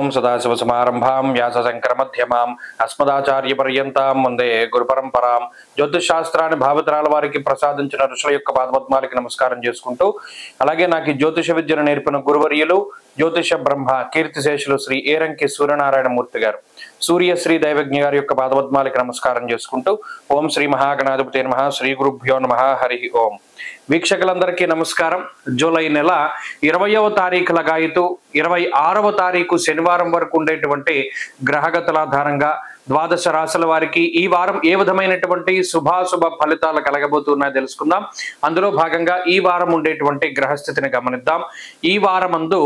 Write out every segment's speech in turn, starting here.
ఓం సదాశివసమారంభాం వ్యాసశంకరమధ్యమాం అస్మదాచార్యపర్యంతాం వందే గురుపరంపరాం. జ్యోతిషాస్త్రాన్ని భావితరాల వారికి ప్రసాదించిన ఋషుల యొక్క పాదపద్మాలకి నమస్కారం చేసుకుంటూ, అలాగే నాకు ఈ జ్యోతిష విద్యను నేర్పిన గురువర్యులు జ్యోతిష బ్రహ్మ కీర్తిశేషులు శ్రీ ఏరంకి సూర్యనారాయణమూర్తి గారు, సూర్యశ్రీ దైవజ్ఞ గారి యొక్క పాదపద్మాలకి నమస్కారం చేసుకుంటూ, ఓం శ్రీ మహాగణాధిపతి నమః, శ్రీ గురుభ్యో నమః, హరి ఓం. వీక్షకులందరికీ నమస్కారం. జూలై నెల 20వ తారీఖు లగాయితూ 26వ తారీఖు శనివారం వరకు ఉండేటువంటి గ్రహగతుల ఆధారంగా ద్వాదశ రాశుల వారికి ఈ వారం ఏ విధమైనటువంటి శుభాశుభ ఫలితాలు కలగబోతున్నాయో తెలుసుకుందాం. అందులో భాగంగా ఈ వారం ఉండేటువంటి గ్రహస్థితిని గమనిద్దాం. ఈ వారమందు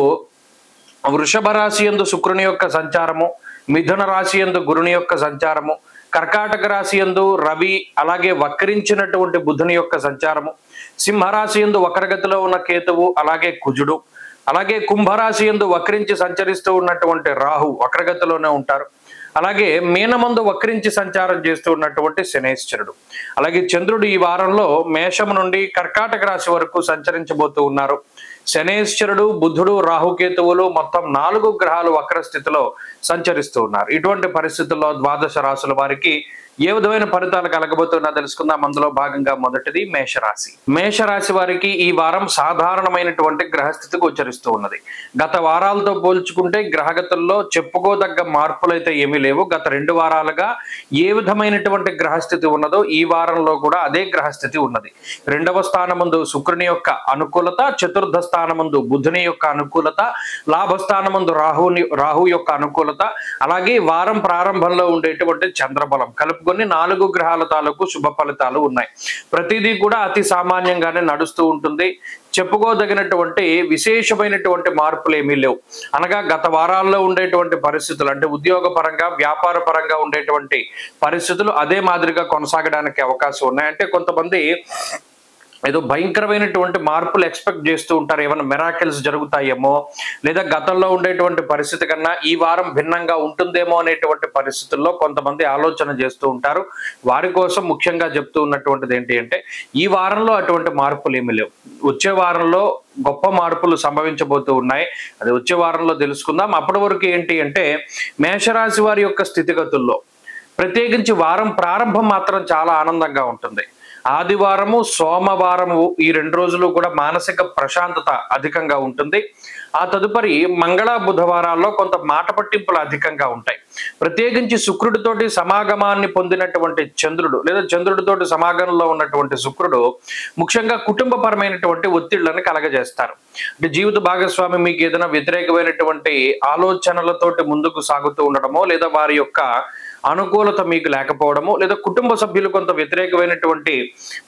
వృషభ రాశి యందు శుక్రుని యొక్క సంచారము, మిథున రాశి యందు గురుని యొక్క సంచారము, కర్కాటక రాశి యందు రవి, అలాగే వక్రించినటువంటి బుధుని యొక్క సంచారము, సింహరాశి యందు వక్రగతిలో ఉన్న కేతువు, అలాగే కుజుడు, అలాగే కుంభరాశి యందు వక్రించి సంచరిస్తూ ఉన్నటువంటి రాహు వక్రగతిలోనే ఉంటారు, అలాగే మీనమందు వక్రించి సంచారం చేస్తూ ఉన్నటువంటి శనేశ్వరుడు, అలాగే చంద్రుడు ఈ వారంలో మేషం నుండి కర్కాటక రాశి వరకు సంచరించబోతూ ఉన్నారు. శనేశ్వరుడు, బుధుడు, రాహుకేతువులు మొత్తం 4 గ్రహాలు వక్ర స్థితిలో సంచరిస్తూ ఉన్నారు. ఇటువంటి పరిస్థితుల్లో ద్వాదశ రాశుల వారికి ఏ విధమైన ఫలితాలు కలగబోతున్నా తెలుసుకుందాం. అందులో భాగంగా మొదటిది మేషరాశి. మేషరాశి వారికి ఈ వారం సాధారణమైనటువంటి గ్రహస్థితి గోచరిస్తూ ఉన్నది. గత వారాలతో పోల్చుకుంటే గ్రహగతుల్లో చెప్పుకోదగ్గ మార్పులు అయితే ఏమీ లేవు. గత 2 వారాలుగా ఏ విధమైనటువంటి గ్రహస్థితి ఉన్నదో ఈ వారంలో కూడా అదే గ్రహస్థితి ఉన్నది. 2వ స్థానమందు శుక్రుని యొక్క అనుకూలత, చతుర్థ స్థానమందు బుధుని యొక్క అనుకూలత, లాభస్థానమందు రాహు యొక్క అనుకూలత, అలాగే వారం ప్రారంభంలో ఉండేటువంటి చంద్రబలం కలుపుకొని 4 గ్రహాల తాలూకు శుభ ఫలితాలు ఉన్నాయి. ప్రతిదీ కూడా అతి సామాన్యంగానే నడుస్తూ ఉంటుంది. చెప్పుకోదగినటువంటి విశేషమైనటువంటి మార్పులు ఏమీ లేవు. అనగా గత వారాల్లో ఉండేటువంటి పరిస్థితులు, అంటే ఉద్యోగ పరంగా, వ్యాపార పరంగా ఉండేటువంటి పరిస్థితులు అదే మాదిరిగా కొనసాగడానికి అవకాశం ఉన్నాయి. అంటే కొంతమంది ఏదో భయంకరమైనటువంటి మార్పులు ఎక్స్పెక్ట్ చేస్తూ ఉంటారు, ఏమైనా మిరాకిల్స్ జరుగుతాయేమో, లేదా గతంలో ఉండేటువంటి పరిస్థితి కన్నా ఈ వారం భిన్నంగా ఉంటుందేమో అనేటువంటి పరిస్థితుల్లో కొంతమంది ఆలోచన చేస్తూ ఉంటారు. వారి కోసం ముఖ్యంగా చెప్తూ ఉన్నటువంటిది ఏంటి అంటే, ఈ వారంలో అటువంటి మార్పులు ఏమీ లేవు. వచ్చే వారంలో గొప్ప మార్పులు సంభవించబోతూ ఉన్నాయి. అది వచ్చే వారంలో తెలుసుకుందాం. అప్పటి వరకు ఏంటి అంటే, మేషరాశి వారి యొక్క స్థితిగతుల్లో ప్రత్యేకించి వారం ప్రారంభం మాత్రం చాలా ఆనందంగా ఉంటుంది. ఆదివారము, సోమవారము ఈ 2 రోజులు కూడా మానసిక ప్రశాంతత అధికంగా ఉంటుంది. ఆ తదుపరి మంగళ, బుధవారాల్లో కొంత మాట పట్టింపులు అధికంగా ఉంటాయి. ప్రత్యేకించి శుక్రుడితోటి సమాగమాన్ని పొందినటువంటి చంద్రుడు, లేదా చంద్రుడితోటి సమాగమంలో ఉన్నటువంటి శుక్రుడు ముఖ్యంగా కుటుంబపరమైనటువంటి ఒత్తిళ్లను కలగజేస్తారు. అంటే జీవిత భాగస్వామి మీకు ఏదైనా వ్యతిరేకమైనటువంటి ఆలోచనలతోటి ముందుకు సాగుతూ ఉండడమో, లేదా వారి యొక్క అనుకూలత మీకు లేకపోవడము, లేదా కుటుంబ సభ్యులు కొంత వ్యతిరేకమైనటువంటి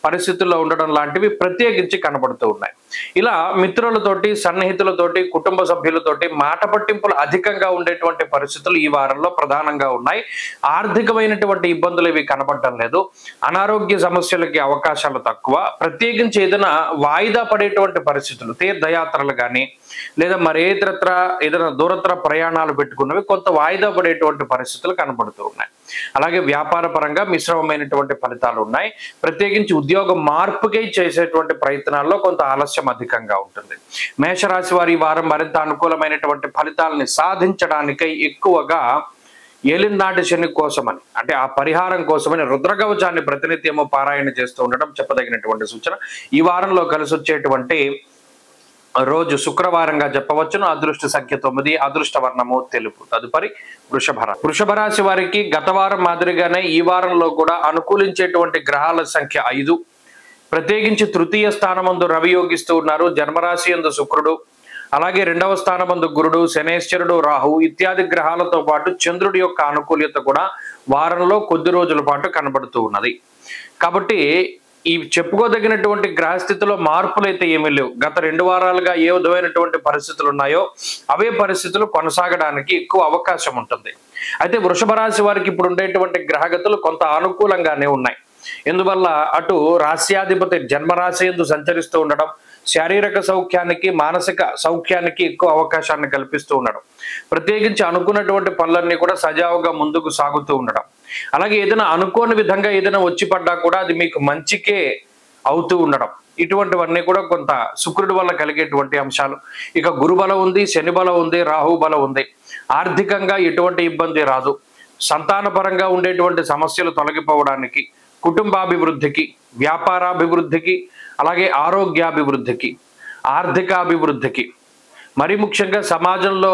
పరిస్థితుల్లో ఉండడం లాంటివి ప్రత్యేకించి కనబడుతూ ఉన్నాయి. ఇలా మిత్రులతోటి, సన్నిహితులతోటి, కుటుంబ సభ్యులతోటి మాట పట్టింపులు అధికంగా ఉండేటువంటి పరిస్థితులు ఈ వారంలో ప్రధానంగా ఉన్నాయి. ఆర్థికమైనటువంటి ఇబ్బందులు ఇవి కనబడటం లేదు. అనారోగ్య సమస్యలకి అవకాశాలు తక్కువ. ప్రత్యేకించి ఏదైనా వాయిదా పడేటువంటి పరిస్థితులు, తీర్థయాత్రలు కానీ, లేదా మరేతరత్ర ఏదైనా దూరత్ర ప్రయాణాలు పెట్టుకున్నవి కొంత వాయిదా పడేటువంటి పరిస్థితులు కనబడుతూ ఉన్నాయి. అలాగే వ్యాపార పరంగా మిశ్రమమైనటువంటి ఫలితాలు ఉన్నాయి. ప్రత్యేకించి ఉద్యోగ మార్పుకై చేసేటువంటి ప్రయత్నాల్లో కొంత ఆలస్యం అధికంగా ఉంటుంది. మేషరాశి వారి వారం మరింత అనుకూలమైనటువంటి ఫలితాలని సాధించడానికై ఎక్కువగా ఏలినాటి శని కోసమని, అంటే ఆ పరిహారం కోసమని రుద్రకవచాన్ని ప్రతినిత్యము పారాయణ చేస్తూ ఉండడం చెప్పదగినటువంటి సూచన. ఈ వారంలో కలిసి వచ్చేటువంటి రోజు శుక్రవారంగా చెప్పవచ్చును. అదృష్ట సంఖ్య 9, అదృష్ట వర్ణము తెలుపు. తదుపరి వృషభ రాశి వారికి గత వారం మాదిరిగానే ఈ వారంలో కూడా అనుకూలించేటువంటి గ్రహాల సంఖ్య 5. ప్రత్యేకించి తృతీయ స్థానమందు రవి యోగిస్తూ ఉన్నారు. జన్మరాశి యందు శుక్రుడు, అలాగే 2వ స్థానమందు గురుడు, శనేశ్వరుడు, రాహు ఇత్యాది గ్రహాలతో పాటు చంద్రుడి యొక్క అనుకూల్యత కూడా వారంలో కొద్ది రోజుల పాటు కనబడుతూ ఉన్నది. కాబట్టి ఈ చెప్పుకోదగినటువంటి గ్రహస్థితిలో మార్పులు అయితే ఏమీ లేవు. గత 2 వారాలుగా ఏ విధమైనటువంటి పరిస్థితులు ఉన్నాయో అవే పరిస్థితులు కొనసాగడానికి ఎక్కువ అవకాశం ఉంటుంది. అయితే వృషభ రాశి వారికి ఇప్పుడు ఉండేటువంటి గ్రహగతులు కొంత అనుకూలంగానే ఉన్నాయి. ఎందువల్ల అటు రాశ్యాధిపతి జన్మరాశి యందు సంచరిస్తూ ఉండడం శారీరక సౌఖ్యానికి, మానసిక సౌఖ్యానికి ఎక్కువ అవకాశాన్ని కల్పిస్తూ ఉండడం, ప్రత్యేకించి అనుకున్నటువంటి పనులన్నీ కూడా సజావుగా ముందుకు సాగుతూ ఉండడం, అలాగే ఏదైనా అనుకోని విధంగా ఏదైనా వచ్చి పడ్డా కూడా అది మీకు మంచికే అవుతూ ఉండడం, ఇటువంటివన్నీ కూడా కొంత శుక్రుడి వల్ల కలిగేటువంటి అంశాలు. ఇక గురు బలం ఉంది, శని బలం ఉంది, రాహు బలం ఉంది. ఆర్థికంగా ఎటువంటి ఇబ్బంది రాదు. సంతానపరంగా ఉండేటువంటి సమస్యలు తొలగిపోవడానికి, కుటుంబాభివృద్ధికి, వ్యాపారాభివృద్ధికి, అలాగే ఆరోగ్యాభివృద్ధికి, ఆర్థికాభివృద్ధికి, మరి ముఖ్యంగా సమాజంలో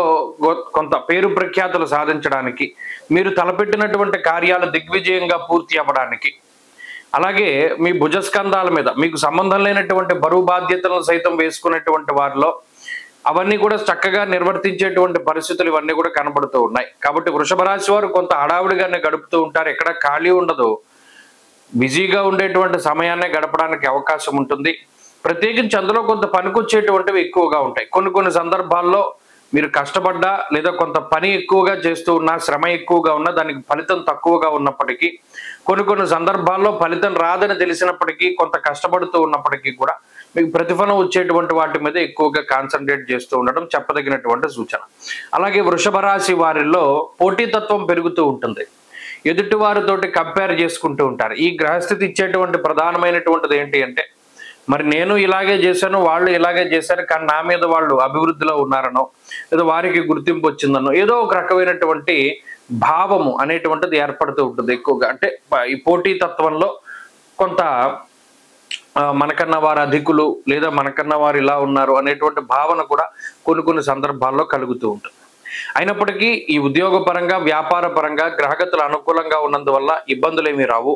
కొంత పేరు ప్రఖ్యాతులు సాధించడానికి, మీరు తలపెట్టినటువంటి కార్యాలు దిగ్విజయంగా పూర్తి అవ్వడానికి, అలాగే మీ భుజస్కంధాల మీద మీకు సంబంధం లేనటువంటి బరువు బాధ్యతలను సైతం వేసుకునేటువంటి వారిలో అవన్నీ కూడా చక్కగా నిర్వర్తించేటువంటి పరిస్థితులు ఇవన్నీ కూడా కనబడుతూ ఉన్నాయి. కాబట్టి వృషభ రాశి వారు కొంత హడావుడిగానే గడుపుతూ ఉంటారు. ఎక్కడ ఖాళీ ఉండదు. బిజీగా ఉండేటువంటి సమయాన్ని గడపడానికి అవకాశం ఉంటుంది. ప్రత్యేకించి అందులో కొంత పనికొచ్చేటువంటివి ఎక్కువగా ఉంటాయి. కొన్ని సందర్భాల్లో మీరు కష్టపడ్డా లేదా కొంత పని ఎక్కువగా చేస్తూ ఉన్నా, శ్రమ ఎక్కువగా ఉన్నా, దానికి ఫలితం తక్కువగా ఉన్నప్పటికీ, కొన్ని సందర్భాల్లో ఫలితం రాదని తెలిసినప్పటికీ, కొంత కష్టపడుతూ ఉన్నప్పటికీ కూడా మీకు ప్రతిఫలం వచ్చేటువంటి వాటి మీద ఎక్కువగా కాన్సన్ట్రేట్ చేస్తూ ఉండడం చెప్పదగినటువంటి సూచన. అలాగే వృషభ రాశి వారిలో పోటీతత్వం పెరుగుతూ ఉంటుంది. ఎదుటి వారితోటి కంపేర్ చేసుకుంటూ ఉంటారు. ఈ గ్రహస్థితి ఇచ్చేటువంటి ప్రధానమైనటువంటిది ఏంటి అంటే, మరి నేను ఇలాగే చేశాను, వాళ్ళు ఇలాగే చేశారు, కానీ నా మీద వాళ్ళు అభివృద్ధిలో ఉన్నారనో, లేదా వారికి గుర్తింపు వచ్చిందనో, ఏదో ఒక రకమైనటువంటి భావము అనేటువంటిది ఏర్పడుతూ ఉంటుంది ఎక్కువగా. అంటే ఈ పోటీతత్వంలో కొంత మనకన్నా వారు అధికులు, లేదా మనకన్నా వారు ఇలా ఉన్నారు అనేటువంటి భావన కూడా కొన్ని సందర్భాల్లో కలుగుతూ ఉంటుంది. అయినప్పటికీ ఈ ఉద్యోగ పరంగా, వ్యాపార పరంగా గ్రహగతులు అనుకూలంగా ఉన్నందువల్ల ఇబ్బందులు ఏమీ రావు.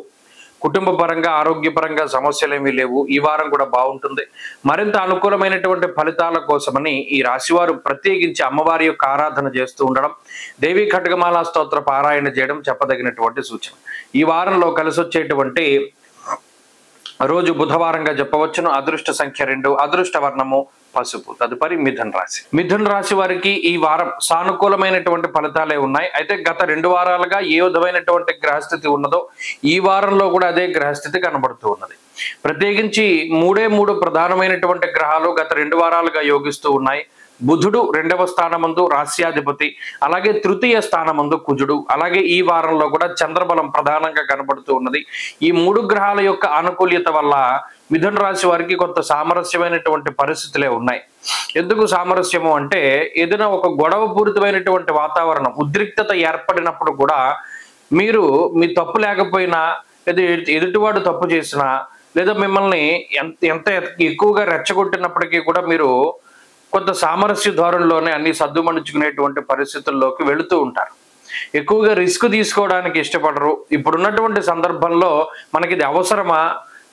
కుటుంబ పరంగా, ఆరోగ్యపరంగా సమస్యలు ఏమీ లేవు. ఈ వారం కూడా బాగుంటుంది. మరింత అనుకూలమైనటువంటి ఫలితాల కోసమని ఈ రాశివారు ప్రత్యేకించి అమ్మవారి యొక్క ఆరాధన చేస్తూ ఉండడం, దేవీ ఖడ్గమాల స్తోత్ర పారాయణ చేయడం చెప్పదగినటువంటి సూచన. ఈ వారంలో కలిసి వచ్చేటువంటి రోజు బుధవారంగా చెప్పవచ్చును. అదృష్ట సంఖ్య 2, అదృష్ట వర్ణము పసుపు. తదుపరి మిథున రాశి. మిథున రాశి వారికి ఈ వారం సానుకూలమైనటువంటి ఫలితాలే ఉన్నాయి. అయితే గత 2 వారాలుగా ఏ విధమైనటువంటి గ్రహస్థితి ఉన్నదో ఈ వారంలో కూడా అదే గ్రహస్థితి కనబడుతూ ఉన్నది. ప్రత్యేకించి 3 ప్రధానమైనటువంటి గ్రహాలు గత 2 వారాలుగా యోగిస్తూ ఉన్నాయి. బుధుడు 2వ స్థానమందు రాస్యాధిపతి, అలాగే తృతీయ స్థానమందు కుజుడు, అలాగే ఈ వారంలో కూడా చంద్రబలం ప్రధానంగా కనబడుతూ ఉన్నది. ఈ 3 గ్రహాల యొక్క ఆనుకూల్యత వల్ల మిథున రాశి వారికి కొంత సామరస్యమైనటువంటి పరిస్థితులే ఉన్నాయి. ఎందుకు సామరస్యము అంటే, ఏదైనా ఒక గొడవ పూరితమైనటువంటి వాతావరణం, ఉద్రిక్తత ఏర్పడినప్పుడు కూడా మీరు మీ తప్పు లేకపోయినా, లేదా ఎదుటివాడు తప్పు చేసినా, లేదా మిమ్మల్ని ఎంత ఎక్కువగా రెచ్చగొట్టినప్పటికీ కూడా మీరు కొంత సామరస్య ధోరణిలోనే అన్ని సర్దుమణుచుకునేటువంటి పరిస్థితుల్లోకి వెళుతూ ఉంటారు. ఎక్కువగా రిస్క్ తీసుకోవడానికి ఇష్టపడరు. ఇప్పుడున్నటువంటి సందర్భంలో మనకి ఇది అవసరమా,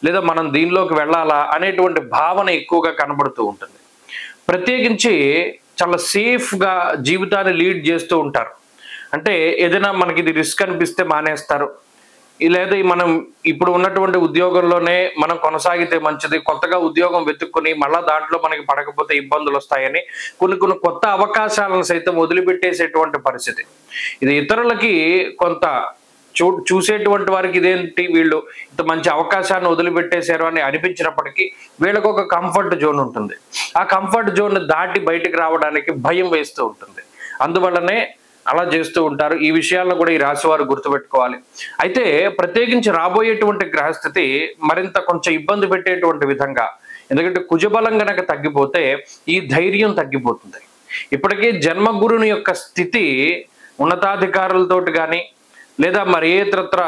లేదా మనం దీనిలోకి వెళ్ళాలా అనేటువంటి భావన ఎక్కువగా కనబడుతూ ఉంటుంది. ప్రత్యేకించి చాలా సేఫ్గా జీవితాన్ని లీడ్ చేస్తూ ఉంటారు. అంటే ఏదైనా మనకి ఇది రిస్క్ అనిపిస్తే మానేస్తారు, లేదా మనం ఇప్పుడు ఉన్నటువంటి ఉద్యోగంలోనే మనం కొనసాగితే మంచిది, కొత్తగా ఉద్యోగం వెతుక్కుని మళ్ళా దాంట్లో మనకి పడకపోతే ఇబ్బందులు వస్తాయని కొన్ని కొత్త అవకాశాలను సైతం వదిలిపెట్టేసేటువంటి పరిస్థితి. ఇది ఇతరులకి కొంత చూసేటువంటి వారికి ఇదేంటి వీళ్ళు ఇంత మంచి అవకాశాన్ని వదిలిపెట్టేశారు అని అనిపించినప్పటికీ వీళ్ళకు ఒక కంఫర్ట్ జోన్ ఉంటుంది. ఆ కంఫర్ట్ జోన్ దాటి బయటికి రావడానికి భయం వేస్తూ ఉంటుంది. అందువల్లనే అలా చేస్తూ ఉంటారు. ఈ విషయాలను కూడా ఈ రాశి వారు గుర్తుపెట్టుకోవాలి. అయితే ప్రత్యేకించి రాబోయేటువంటి గ్రహస్థితి మరింత కొంచెం ఇబ్బంది పెట్టేటువంటి విధంగా, ఎందుకంటే కుజబలం గనక తగ్గిపోతే ఈ ధైర్యం తగ్గిపోతుంది. ఇప్పటికే జన్మగురుని యొక్క స్థితి ఉన్నతాధికారులతోటి కానీ, లేదా మరి ఏతరత్ర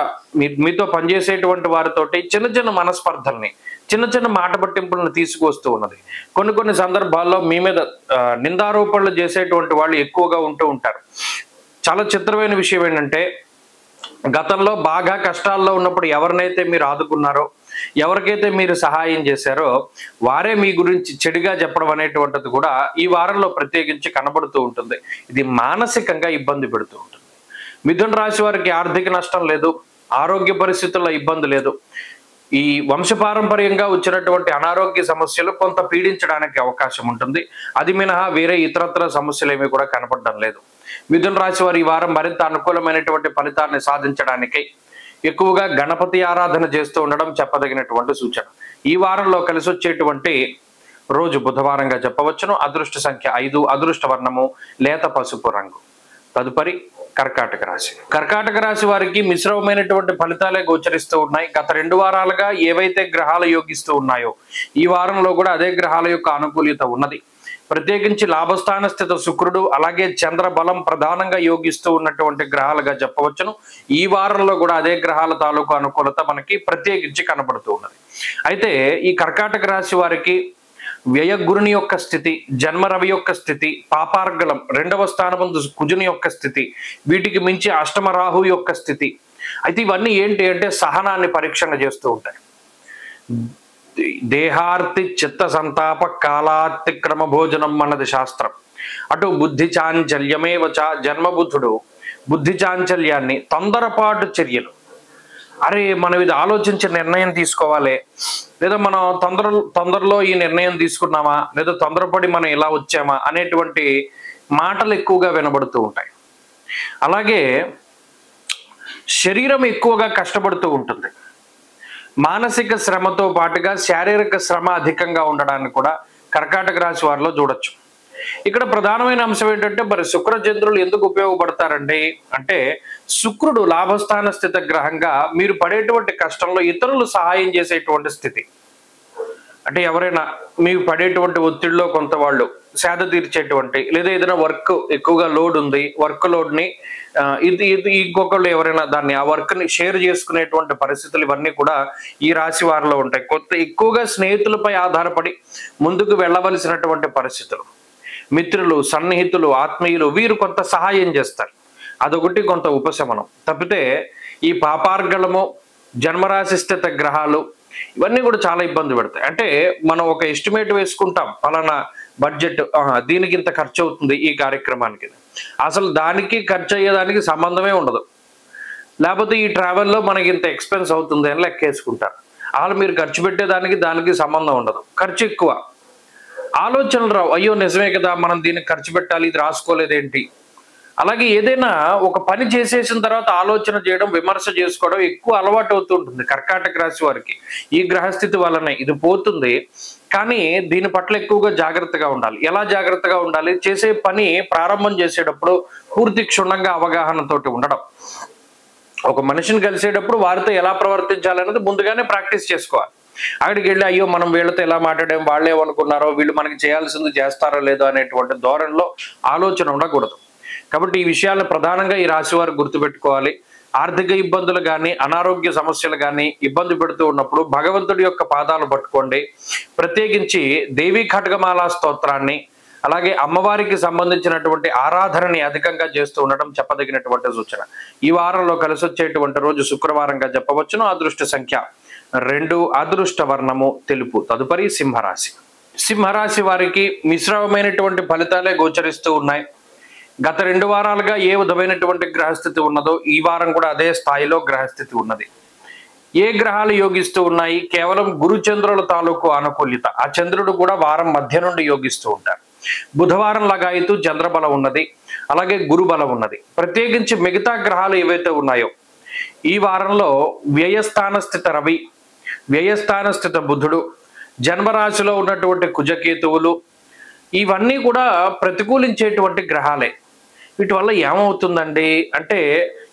మీతో పనిచేసేటువంటి వారితోటి చిన్న మనస్పర్ధల్ని, చిన్న మాట పట్టింపులను తీసుకువస్తూ ఉన్నది. కొన్ని సందర్భాల్లో మీ మీద నిందారోపణలు చేసేటువంటి వాళ్ళు ఎక్కువగా ఉంటూ ఉంటారు. చాలా చిత్రమైన విషయం ఏంటంటే, గతంలో బాగా కష్టాల్లో ఉన్నప్పుడు ఎవరినైతే మీరు ఆదుకున్నారో, ఎవరికైతే మీరు సహాయం చేశారో వారే మీ గురించి చెడుగా చెప్పడం అనేటువంటిది కూడా ఈ వారంలో ప్రత్యేకించి కనబడుతూ ఉంటుంది. ఇది మానసికంగా ఇబ్బంది పెడుతూ ఉంటుంది. మిథున రాశి వారికి ఆర్థిక నష్టం లేదు, ఆరోగ్య పరిస్థితుల్లో ఇబ్బంది లేదు. ఈ వంశపారంపర్యంగా వచ్చినటువంటి అనారోగ్య సమస్యలు కొంత పీడించడానికి అవకాశం ఉంటుంది. అది మినహా వేరే ఇతరత్ర సమస్యలు ఏమీ కూడా కనపడడం లేదు. మిథున రాశి వారు ఈ వారం మరింత అనుకూలమైనటువంటి ఫలితాన్ని సాధించడానికి ఎక్కువగా గణపతి ఆరాధన చేస్తూ ఉండడం చెప్పదగినటువంటి సూచన. ఈ వారంలో కలిసి వచ్చేటువంటి రోజు బుధవారంగా చెప్పవచ్చును. అదృష్ట సంఖ్య 5, అదృష్ట వర్ణము లేత పసుపు రంగు. తదుపరి కర్కాటక రాశి. కర్కాటక రాశి వారికి మిశ్రమమైనటువంటి ఫలితాలే గోచరిస్తూ ఉన్నాయి. గత 2 వారాలుగా ఏవైతే గ్రహాలు యోగిస్తూ ఉన్నాయో ఈ వారంలో కూడా అదే గ్రహాల యొక్క అనుకూల్యత ఉన్నది. ప్రత్యేకించి లాభస్థాన స్థిత శుక్రుడు అలాగే చంద్ర బలం ప్రధానంగా యోగిస్తూ ఉన్నటువంటి గ్రహాలుగా చెప్పవచ్చును. ఈ వారంలో కూడా అదే గ్రహాల తాలూకు అనుకూలత మనకి ప్రత్యేకించి కనబడుతూ ఉన్నది. అయితే ఈ కర్కాటక రాశి వారికి వ్యయ గురుని యొక్క స్థితి, జన్మ రవి యొక్క స్థితి, పాపార్గళం 2వ స్థానమందు కుజుని యొక్క స్థితి, వీటికి మించి అష్టమ రాహు యొక్క స్థితి. అయితే ఇవన్నీ ఏంటి అంటే సహనాన్ని పరీక్షణ చేస్తూ ఉంటాయి. దేహార్తి చిత్త సంతాప కాలాతిక్రమ భోజనం అన్నది శాస్త్రం. అటు బుద్ధి చాంచల్యమేవచ జన్మబుద్ధుడు బుద్ధి చాంచల్యాన్ని, తొందరపాటు చర్యలు, అరే మనం ఇది ఆలోచించి నిర్ణయం తీసుకోవాలి, లేదా మనం తొందరలో ఈ నిర్ణయం తీసుకున్నామా, లేదా తొందరపడి మనం ఇలా వచ్చామా అనేటువంటి మాటలు ఎక్కువగా వినబడుతూ ఉంటాయి. అలాగే శరీరం ఎక్కువగా కష్టపడుతూ ఉంటుంది. మానసిక శ్రమతో పాటుగా శారీరక శ్రమ అధికంగా ఉండడాన్ని కూడా కర్కాటక రాశి వారిలో చూడొచ్చు. ఇక్కడ ప్రధానమైన అంశం ఏంటంటే మరి శుక్రచంద్రులు ఎందుకు ఉపయోగపడతారండి అంటే, శుక్రుడు లాభస్థాన స్థిత గ్రహంగా మీరు పడేటువంటి కష్టంలో ఇతరులు సహాయం చేసేటువంటి స్థితి. అంటే ఎవరైనా మీకు పడేటువంటి ఒత్తిడిలో కొంత వాళ్ళు సేద తీర్చేటువంటి, లేదా ఏదైనా వర్క్ ఎక్కువగా లోడ్ ఉంది, వర్క్ లోడ్ని ఇంకొకళ్ళు ఎవరైనా దాన్ని ఆ వర్క్ని షేర్ చేసుకునేటువంటి పరిస్థితులు ఇవన్నీ కూడా ఈ రాశి వారిలో ఉంటాయి. ఎక్కువగా స్నేహితులపై ఆధారపడి ముందుకు వెళ్ళవలసినటువంటి పరిస్థితులు, మిత్రులు, సన్నిహితులు, ఆత్మీయులు వీరు కొంత సహాయం చేస్తారు. అదొకటి కొంత ఉపశమనం. తప్పితే ఈ పాపార్గళము, జన్మరాశి స్థిత గ్రహాలు ఇవన్నీ కూడా చాలా ఇబ్బంది పెడతాయి. అంటే మనం ఒక ఎస్టిమేట్ వేసుకుంటాం, ఫలానా బడ్జెట్ దీనికి ఇంత ఖర్చు అవుతుంది ఈ కార్యక్రమానికి, అసలు దానికి ఖర్చు అయ్యేదానికి సంబంధమే ఉండదు. లేకపోతే ఈ ట్రావెల్లో మనకి ఇంత ఎక్స్పెన్స్ అవుతుంది అని లెక్కేసుకుంటారు. అసలు మీరు ఖర్చు దానికి సంబంధం ఉండదు, ఖర్చు ఎక్కువ. ఆలోచనలు రావు, అయ్యో నిజమే కదా మనం దీనికి ఖర్చు పెట్టాలి, ఇది రాసుకోలేదేంటి. అలాగే ఏదైనా ఒక పని చేసేసిన తర్వాత ఆలోచన చేయడం, విమర్శ చేసుకోవడం ఎక్కువ అలవాటు అవుతుంటుంది కర్కాటక రాశి వారికి. ఈ గ్రహస్థితి వలనే ఇది పోతుంది, కానీ దీని పట్ల ఎక్కువగా జాగ్రత్తగా ఉండాలి. ఎలా జాగ్రత్తగా ఉండాలి? చేసే పని ప్రారంభం చేసేటప్పుడు పూర్తి క్షుణ్ణంగా అవగాహనతోటి ఉండడం. ఒక మనిషిని కలిసేటప్పుడు వారితో ఎలా ప్రవర్తించాలనేది ముందుగానే ప్రాక్టీస్ చేసుకోవాలి. అక్కడికి వెళ్ళి అయ్యో మనం వీళ్ళతో ఎలా మాట్లాడాం, వాళ్ళు ఏమనుకున్నారో, వీళ్ళు మనకి చేయాల్సింది చేస్తారో లేదో అనేటువంటి ధోరణిలో ఆలోచన ఉండకూడదు. కాబట్టి ఈ విషయాలను ప్రధానంగా ఈ రాశి వారు గుర్తుపెట్టుకోవాలి. ఆర్థిక ఇబ్బందులు కానీ, అనారోగ్య సమస్యలు కానీ ఇబ్బంది పెడుతూ ఉన్నప్పుడు భగవంతుడి యొక్క పాదాలు పట్టుకోండి. ప్రత్యేకించి దేవీ ఖడ్గమాల స్తోత్రాన్ని, అలాగే అమ్మవారికి సంబంధించినటువంటి ఆరాధనని అధికంగా చేస్తూ ఉండడం చెప్పదగినటువంటి సూచన. ఈ వారంలో కలిసి వచ్చేటువంటి రోజు శుక్రవారంగా చెప్పవచ్చును. అదృష్ట సంఖ్య 2, అదృష్ట వర్ణము తెలుపు. తదుపరి సింహరాశి. సింహరాశి వారికి మిశ్రమమైనటువంటి ఫలితాలే గోచరిస్తూ ఉన్నాయి. గత 2 వారాలుగా ఏ విధమైనటువంటి గ్రహస్థితి ఉన్నదో ఈ వారం కూడా అదే స్థాయిలో గ్రహస్థితి ఉన్నది. ఏ గ్రహాలు యోగిస్తూ ఉన్నాయి? కేవలం గురు చంద్రుల తాలూకు అనుకూల్యత. ఆ చంద్రుడు కూడా వారం మధ్య నుండి యోగిస్తూ ఉంటారు. బుధవారం లగాయితూ చంద్రబలం ఉన్నది, అలాగే గురు బలం ఉన్నది. ప్రత్యేకించి మిగతా గ్రహాలు ఏవైతే ఉన్నాయో ఈ వారంలో వ్యయస్థాన స్థిత రవి, వ్యయస్థాన స్థిత బుధుడు, జన్మరాశిలో ఉన్నటువంటి కుజకేతువులు ఇవన్నీ కూడా ప్రతికూలించేటువంటి గ్రహాలే. వీటి వల్ల ఏమవుతుందండి అంటే,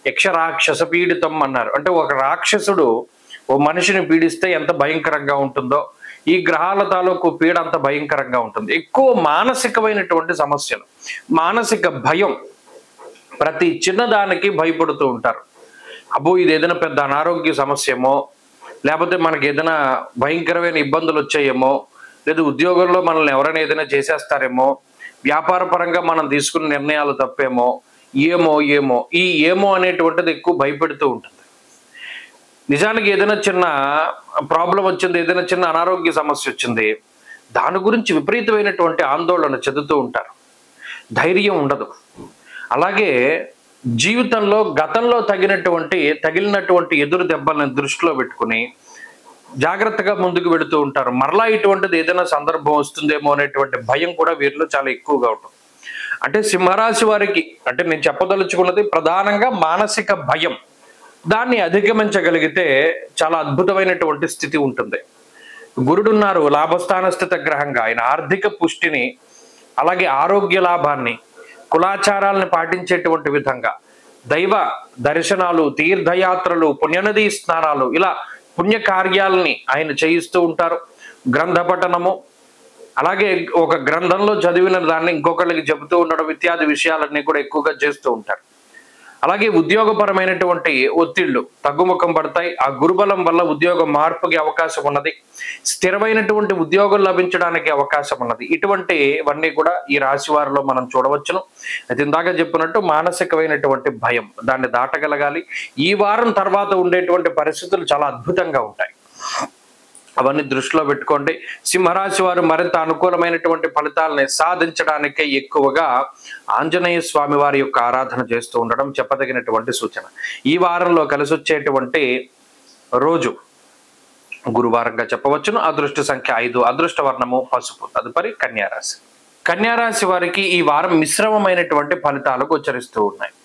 యక్షరాక్షస పీడితం అన్నారు. అంటే ఒక రాక్షసుడు ఓ మనిషిని పీడిస్తే ఎంత భయంకరంగా ఉంటుందో ఈ గ్రహాల తాలూకు పీడ అంత భయంకరంగా ఉంటుంది. ఎక్కువ మానసికమైనటువంటి సమస్యలు, మానసిక భయం, ప్రతి చిన్నదానికి భయపడుతూ ఉంటారు. అబ్బో ఇది ఏదైనా పెద్ద అనారోగ్య సమస్యేమో, లేకపోతే మనకి ఏదైనా భయంకరమైన ఇబ్బందులు వచ్చాయేమో, లేదా ఉద్యోగంలో మనల్ని ఎవరైనా ఏదైనా చేసేస్తారేమో, వ్యాపార పరంగా మనం తీసుకున్న నిర్ణయాలు తప్పేమో, ఏమో ఈ ఏమో అనేటువంటిది ఎక్కువ భయపెడుతూ ఉంటుంది. నిజానికి ఏదైనా చిన్న ప్రాబ్లం వచ్చింది, ఏదైనా చిన్న అనారోగ్య సమస్య వచ్చింది, దాని గురించి విపరీతమైనటువంటి ఆందోళన చెందుతూ ఉంటారు. ధైర్యం ఉండదు. అలాగే జీవితంలో గతంలో తగిలినటువంటి ఎదురు దెబ్బలను దృష్టిలో పెట్టుకుని జాగ్రత్తగా ముందుకు వెళుతూ ఉంటారు. మరలా ఇటువంటిది ఏదైనా సందర్భం వస్తుందేమో అనేటువంటి భయం కూడా వీరిలో చాలా ఎక్కువగా ఉంటుంది. అంటే సింహరాశి వారికి అంటే నేను చెప్పదలుచుకున్నది ప్రధానంగా మానసిక భయం. దాన్ని అధిగమించగలిగితే చాలా అద్భుతమైనటువంటి స్థితి ఉంటుంది. గురుడున్నారు లాభస్థాన స్థిత గ్రహంగా. ఆయన ఆర్థిక పుష్టిని, అలాగే ఆరోగ్య లాభాన్ని, కులాచారాలను పాటించేటువంటి విధంగా, దైవ దర్శనాలు, తీర్థయాత్రలు, పుణ్యనదీ స్నానాలు, ఇలా పుణ్య కార్యాలని ఆయన చేయిస్తూ ఉంటారు. గ్రంథ పఠనము, అలాగే ఒక గ్రంథంలో చదివిన దాన్ని ఇంకొకరికి చెబుతూ ఉండడం ఇత్యాది విషయాలన్నీ కూడా ఎక్కువగా చేస్తూ ఉంటారు. అలాగే ఉద్యోగపరమైనటువంటి ఒత్తిళ్లు తగ్గుముఖం పడతాయి. ఆ గురుబలం వల్ల ఉద్యోగ మార్పుకి అవకాశం ఉన్నది. స్థిరమైనటువంటి ఉద్యోగం లభించడానికి అవకాశం ఉన్నది. ఇటువంటివన్నీ కూడా ఈ రాశి వారిలో మనం చూడవచ్చును. అయితే ఇందాక చెప్పినట్టు మానసికమైనటువంటి భయం, దాన్ని దాటగలగాలి. ఈ వారం తర్వాత ఉండేటువంటి పరిస్థితులు చాలా అద్భుతంగా ఉంటాయి. అవన్నీ దృష్టిలో పెట్టుకోండి. సింహరాశి వారు మరింత అనుకూలమైనటువంటి ఫలితాలని సాధించడానికే ఎక్కువగా ఆంజనేయ స్వామి వారి యొక్క ఆరాధన చేస్తూ ఉండడం చెప్పదగినటువంటి సూచన. ఈ వారంలో కలిసి వచ్చేటువంటి రోజు గురువారంగా చెప్పవచ్చును. అదృష్ట సంఖ్య 5, అదృష్ట వర్ణము పసుపు. తదుపరి కన్యారాశి. కన్యారాశి వారికి ఈ వారం మిశ్రమమైనటువంటి ఫలితాలు గోచరిస్తూ ఉన్నాయి.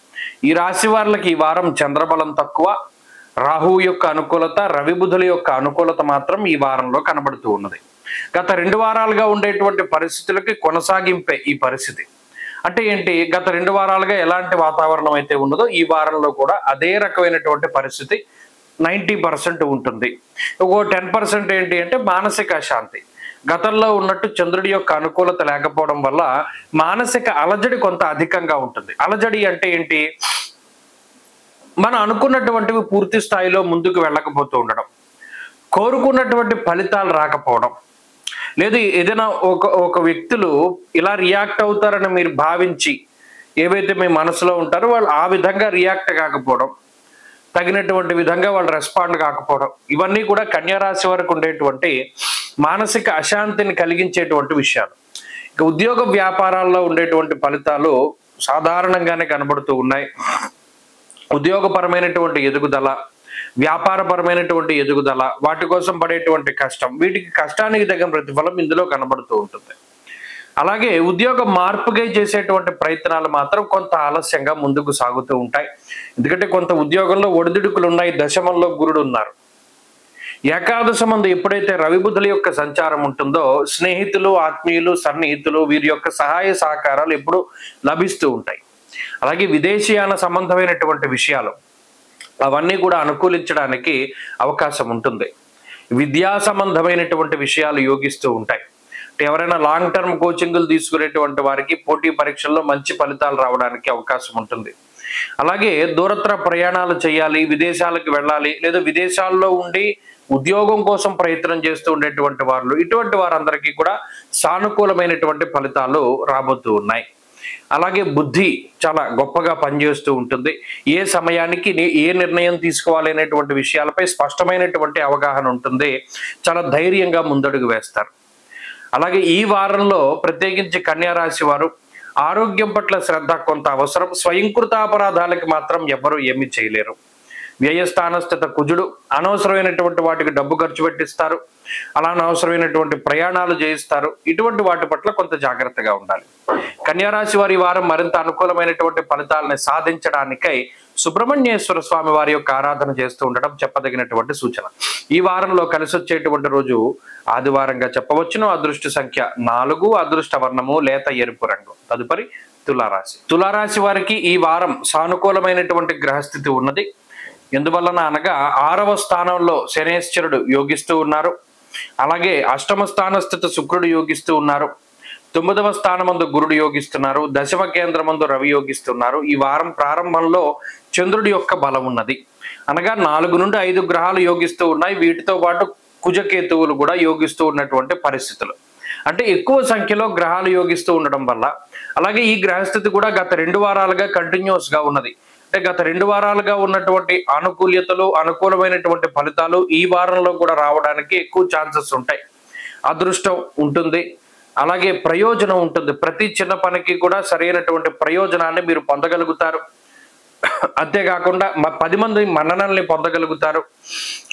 ఈ రాశి వారికి ఈ వారం చంద్రబలం తక్కువ, రాహువు యొక్క అనుకూలత, రవి బుధుల యొక్క అనుకూలత మాత్రం ఈ వారంలో కనబడుతూ ఉన్నది. గత 2 వారాలుగా ఉండేటువంటి పరిస్థితులకి కొనసాగింపే ఈ పరిస్థితి. అంటే ఏంటి, గత 2 వారాలుగా ఎలాంటి వాతావరణం అయితే ఉన్నదో ఈ వారంలో కూడా అదే రకమైనటువంటి పరిస్థితి 90% ఉంటుంది. ఇంకో 10% ఏంటి అంటే మానసిక అశాంతి. గతంలో ఉన్నట్టు చంద్రుడి యొక్క అనుకూలత లేకపోవడం వల్ల మానసిక అలజడి కొంత అధికంగా ఉంటుంది. అలజడి అంటే ఏంటి, మనం అనుకున్నటువంటివి పూర్తి స్థాయిలో ముందుకు వెళ్ళకపోతూ ఉండడం, కోరుకున్నటువంటి ఫలితాలు రాకపోవడం, లేదు ఏదైనా ఒక వ్యక్తులు ఇలా రియాక్ట్ అవుతారని మీరు భావించి ఏవైతే మీ మనసులో ఉంటారో వాళ్ళు ఆ విధంగా రియాక్ట్ కాకపోవడం, తగినటువంటి విధంగా వాళ్ళు రెస్పాండ్ కాకపోవడం, ఇవన్నీ కూడా కన్యారాశి వరకు ఉండేటువంటి మానసిక అశాంతిని కలిగించేటువంటి విషయాలు. ఇక ఉద్యోగ వ్యాపారాల్లో ఉండేటువంటి ఫలితాలు సాధారణంగానే కనబడుతూ ఉన్నాయి. ఉద్యోగపరమైనటువంటి ఎదుగుదల, వ్యాపారపరమైనటువంటి ఎదుగుదల, వాటి కోసం పడేటువంటి కష్టం, వీటికి కష్టానికి తగిన ప్రతిఫలం ఇందులో కనబడుతూ ఉంటుంది. అలాగే ఉద్యోగ మార్పుగా చేసేటువంటి ప్రయత్నాలు మాత్రం కొంత ఆలస్యంగా ముందుకు సాగుతూ ఉంటాయి. ఎందుకంటే కొంత ఉద్యోగంలో ఒడిదుడుకులు ఉన్నాయి. దశమంలో గురుడు ఉన్నారు. ఏకాదశమందు ఎప్పుడైతే రవి బుధుల యొక్క సంచారం ఉంటుందో స్నేహితులు, ఆత్మీయులు, సన్నిహితులు వీరి యొక్క సహాయ సహకారాలు ఎప్పుడు లభిస్తూ ఉంటాయి. అలాగే విదేశీయాన సంబంధమైనటువంటి విషయాలు అవన్నీ కూడా అనుకూలించడానికి అవకాశం ఉంటుంది. విద్యా సంబంధమైనటువంటి విషయాలు యోగిస్తూ ఉంటాయి. ఎవరైనా లాంగ్ టర్మ్ కోచింగ్లు తీసుకునేటువంటి వారికి పోటీ పరీక్షల్లో మంచి ఫలితాలు రావడానికి అవకాశం ఉంటుంది. అలాగే దూరత్ర ప్రయాణాలు చేయాలి, విదేశాలకు వెళ్ళాలి, లేదా విదేశాల్లో ఉండి ఉద్యోగం కోసం ప్రయత్నం చేస్తూ ఉండేటువంటి వారు, ఇటువంటి వారందరికీ కూడా సానుకూలమైనటువంటి ఫలితాలు రాబోతూ ఉన్నాయి. అలాగే బుద్ధి చాలా గొప్పగా పనిచేస్తూ ఉంటుంది. ఏ సమయానికి ఏ నిర్ణయం తీసుకోవాలి అనేటువంటి విషయాలపై స్పష్టమైనటువంటి అవగాహన ఉంటుంది. చాలా ధైర్యంగా ముందడుగు వేస్తారు. అలాగే ఈ వారంలో ప్రత్యేకించి కన్యారాశి వారు ఆరోగ్యం పట్ల శ్రద్ధ కొంత అవసరం. స్వయంకృతాపరాధాలకి మాత్రం ఎవరు ఏమీ చేయలేరు. వ్యయస్థానస్థిత కుజుడు అనవసరమైనటువంటి వాటికి డబ్బు ఖర్చు పెట్టిస్తారు. అలా అనవసరమైనటువంటి ప్రయాణాలు చేయిస్తారు. ఇటువంటి వాటి పట్ల కొంత జాగ్రత్తగా ఉండాలి. కన్యారాశి వారి వారం మరింత అనుకూలమైనటువంటి ఫలితాలను సాధించడానికై సుబ్రహ్మణ్యేశ్వర స్వామి వారి యొక్క ఆరాధన చేస్తూ ఉండడం చెప్పదగినటువంటి సూచన. ఈ వారంలో కలిసి వచ్చేటువంటి రోజు ఆదివారంగా చెప్పవచ్చును. అదృష్ట సంఖ్య 4, అదృష్ట వర్ణము లేత ఎరుపు రంగు. తదుపరి తులారాశి. తులారాశి వారికి ఈ వారం సానుకూలమైనటువంటి గ్రహస్థితి ఉన్నది. ఎందువలన అనగా 6వ స్థానంలో శనేశ్వరుడు యోగిస్తూ ఉన్నారు. అలాగే అష్టమ స్థానస్థిత శుక్రుడు యోగిస్తూ ఉన్నారు. 9వ స్థానమందు గురుడు యోగిస్తున్నారు. దశమ కేంద్రమందు రవి యోగిస్తున్నారు. ఈ వారం ప్రారంభంలో చంద్రుడి యొక్క బలం ఉన్నది. అనగా 4 నుండి 5 గ్రహాలు యోగిస్తూ ఉన్నాయి. వీటితో పాటు కుజకేతువులు కూడా యోగిస్తూ ఉన్నటువంటి పరిస్థితులు. అంటే ఎక్కువ సంఖ్యలో గ్రహాలు యోగిస్తూ ఉండడం వల్ల, అలాగే ఈ గ్రహస్థితి కూడా గత 2 వారాలుగా కంటిన్యూస్ గా ఉన్నది. అంటే గత 2 వారాలుగా ఉన్నటువంటి ఆనుకూల్యతలు, అనుకూలమైనటువంటి ఫలితాలు ఈ వారంలో కూడా రావడానికి ఎక్కువ ఛాన్సెస్ ఉంటాయి. అదృష్టం ఉంటుంది, అలాగే ప్రయోజనం ఉంటుంది. ప్రతి చిన్న పనికి కూడా సరైనటువంటి ప్రయోజనాన్ని మీరు పొందగలుగుతారు. అంతేకాకుండా 10 మంది మన్ననల్ని పొందగలుగుతారు.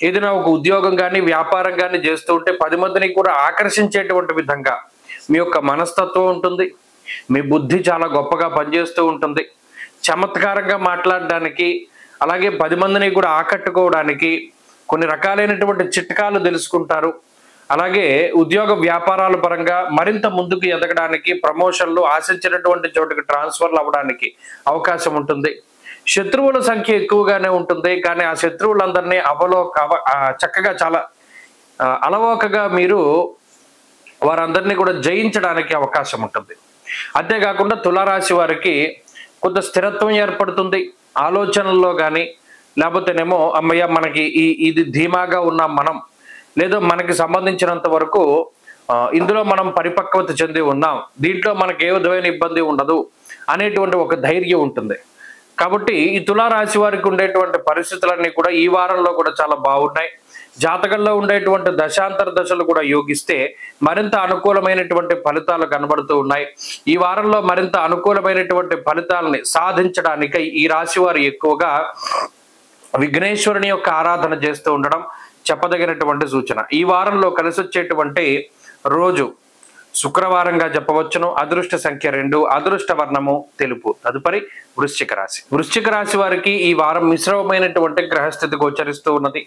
ఏదైనా ఒక ఉద్యోగం కానీ వ్యాపారం కానీ చేస్తూ ఉంటే 10 మందిని కూడా ఆకర్షించేటువంటి విధంగా మీ యొక్క మనస్తత్వం ఉంటుంది. మీ బుద్ధి చాలా గొప్పగా పనిచేస్తూ ఉంటుంది. చమత్కారంగా మాట్లాడడానికి, అలాగే 10 మందిని కూడా ఆకట్టుకోవడానికి కొన్ని రకాలైనటువంటి చిట్కాలు తెలుసుకుంటారు. అలాగే ఉద్యోగ వ్యాపారాల పరంగా మరింత ముందుకు ఎదగడానికి, ప్రమోషన్లు, ఆశించినటువంటి చోటుకి ట్రాన్స్ఫర్లు అవ్వడానికి అవకాశం ఉంటుంది. శత్రువుల సంఖ్య ఎక్కువగానే ఉంటుంది. కానీ ఆ శత్రువులందరినీ చక్కగా చాలా అలవోకగా మీరు వారందరినీ కూడా జయించడానికి అవకాశం ఉంటుంది. అంతేకాకుండా తులారాశి వారికి కొంత స్థిరత్వం ఏర్పడుతుంది ఆలోచనల్లో కానీ, లేకపోతేనేమో అమ్మయ్య మనకి ఇది ధీమాగా ఉన్నాం మనం, లేదో మనకి సంబంధించినంత వరకు ఇందులో మనం పరిపక్వత చెంది ఉన్నాం, దీంట్లో మనకి ఏ విధమైన ఇబ్బంది ఉండదు అనేటువంటి ఒక ధైర్యం ఉంటుంది. కాబట్టి ఈ తులారాశి వారికి ఉండేటువంటి పరిస్థితులన్నీ కూడా ఈ వారంలో కూడా చాలా బాగున్నాయి. జాతకంలో ఉండేటువంటి దశాంతర దశలు కూడా యోగిస్తే మరింత అనుకూలమైనటువంటి ఫలితాలు కనబడుతూ ఉన్నాయి. ఈ వారంలో మరింత అనుకూలమైనటువంటి ఫలితాలని సాధించడానికి ఈ రాశి వారు ఎక్కువగా విఘ్నేశ్వరుని యొక్క ఆరాధన చేస్తూ ఉండడం చెప్పదగినటువంటి సూచన. ఈ వారంలో కలిసి వచ్చేటువంటి రోజు శుక్రవారంగా చెప్పవచ్చును. అదృష్ట సంఖ్య 2, అదృష్ట వర్ణము తెలుపు. తదుపరి వృశ్చిక రాశి. వృశ్చిక రాశి వారికి ఈ వారం మిశ్రమమైనటువంటి గ్రహస్థితి గోచరిస్తూ ఉన్నది.